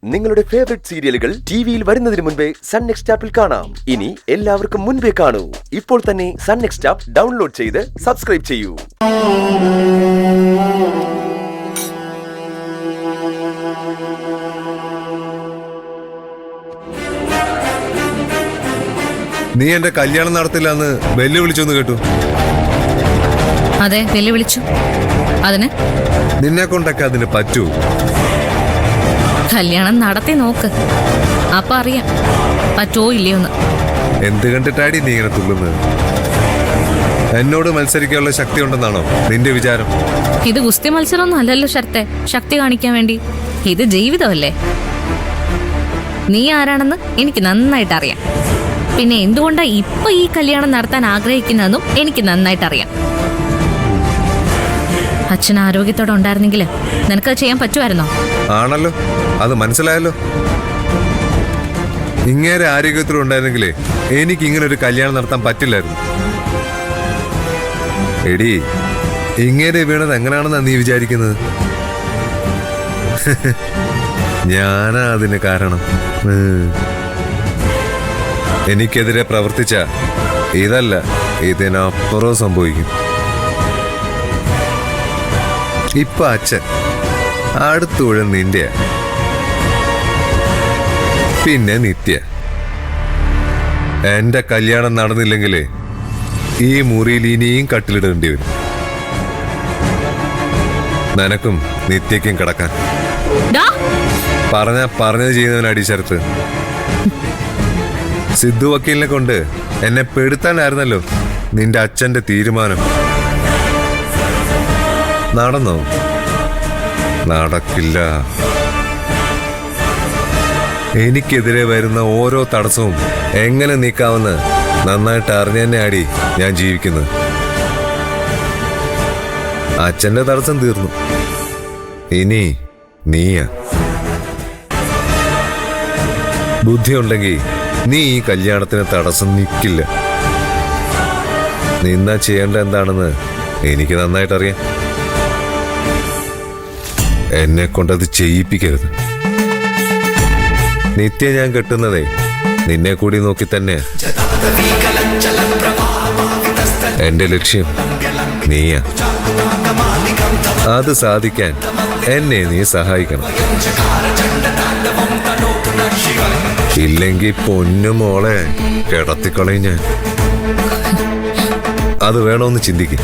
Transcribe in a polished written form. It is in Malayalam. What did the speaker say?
നിങ്ങളുടെ ഫേവറേറ്റ് സീരിയലുകൾ ടിവിയിൽ വരുന്നതിന് മുൻപേ സൺ നെക്സ്റ്റ് ആപ്പിൽ കാണാം. ഇനി എല്ലാവർക്കും മുൻപേ കാണൂ. ഇപ്പോൾ തന്നെ സൺ നെക്സ്റ്റ് ആപ്പ് ഡൗൺലോഡ് ചെയ്ത് സബ്സ്ക്രൈബ് ചെയ്യൂ. നീ എന്റെ കല്യാണം നടത്തില്ലെന്ന് വെല്ലുവിളിച്ചൊന്ന് കേട്ടു. അതെ, വെല്ലുവിളിച്ചു. അതിന് നിന്നെ കൊണ്ടൊക്കെ അതിന് പറ്റൂ? കല്യാണം നടത്തി നോക്ക്, അപ്പൊ അറിയാം പറ്റോ ഇല്ലയോന്ന്. എന്ത് കണ്ടിട്ടാടി നീ ഇങ്ങനെ തുള്ളുന്നത്? എന്നോട് മത്സരിക്കാനുള്ള ശക്തി ഉണ്ടെന്നാണോ നിന്റെ വിചാരം? ഇത് ഗുസ്തി മത്സരമൊന്നും അല്ലല്ലോ ശരത്തെ, ശക്തി കാണിക്കാൻ വേണ്ടി. ഇത് ജീവിതമല്ലേ. നീ ആരാണെന്ന് എനിക്ക് നന്നായിട്ട് അറിയാം. പിന്നെ എന്തുകൊണ്ടാ ഇപ്പൊ ഈ കല്യാണം നടത്താൻ ആഗ്രഹിക്കുന്നതെന്നും എനിക്ക് നന്നായിട്ട് അറിയാം. അച്ഛൻ ആരോഗ്യത്തോടെ ഉണ്ടായിരുന്നെങ്കിൽ നിനക്കത് ചെയ്യാൻ പറ്റുമായിരുന്നോ? ആണല്ലോ, അത് മനസ്സിലായല്ലോ. ഇങ്ങേരെ ആരോഗ്യത്തോടെ ഉണ്ടായിരുന്നെങ്കിലേ എനിക്ക് ഇങ്ങനെ ഒരു കല്യാണം നടത്താൻ പറ്റില്ലായിരുന്നു. എടി, ഇങ്ങേരെ വീണത് എങ്ങനെയാണെന്നാ നീ വിചാരിക്കുന്നത്? ഞാനാ അതിന് കാരണം. എനിക്കെതിരെ പ്രവർത്തിച്ച ഇതല്ല, ഇതിനപ്പുറം സംഭവിക്കും. ഇപ്പൊ അച്ഛൻ അടുത്തൂഴ നിന്റെ, പിന്നെ നിത്യ. എന്റെ കല്യാണം നടന്നില്ലെങ്കിലേ ഈ മുറിയിൽ ഇനിയും കട്ടിലിടേണ്ടി വരും. നിനക്കും നിത്യക്കും കിടക്കാൻ. പറഞ്ഞത് ചെയ്യുന്നവനടി ശരത്ത്. സിദ്ധു വക്കീലിനെ കൊണ്ട് എന്നെ പെടുത്താനായിരുന്നല്ലോ നിന്റെ അച്ഛന്റെ തീരുമാനം. നടന്നോ? നടക്കില്ല. എനിക്കെതിരെ വരുന്ന ഓരോ തടസ്സവും എങ്ങനെ നീക്കാമെന്ന് നന്നായിട്ട് അറിഞ്ഞു തന്നെ ആടി ഞാൻ ജീവിക്കുന്നത്. അച്ഛന്റെ തടസ്സം തീർന്നു, ഇനി നീയാ. ബുദ്ധിയുണ്ടെങ്കിൽ നീ ഈ കല്യാണത്തിന് തടസ്സം നിൽക്കില്ല. നിന്നാ ചെയ്യേണ്ട എന്താണെന്ന് എനിക്ക് നന്നായിട്ടറിയാം. എന്നെ കൊണ്ടത് ചെയ്യിപ്പിക്കരുത്. നിത്യം ഞാൻ കെട്ടുന്നതേ നിന്നെ കൂടി നോക്കി തന്നെ. എന്റെ ലക്ഷ്യം നീയാ. അത് സാധിക്കാൻ എന്നെ നീ സഹായിക്കണം. ഇല്ലെങ്കിൽ പൊന്നു മോളെ കിടത്തിക്കളയും ഞാൻ. അത് വേണമെന്ന് ചിന്തിക്കും.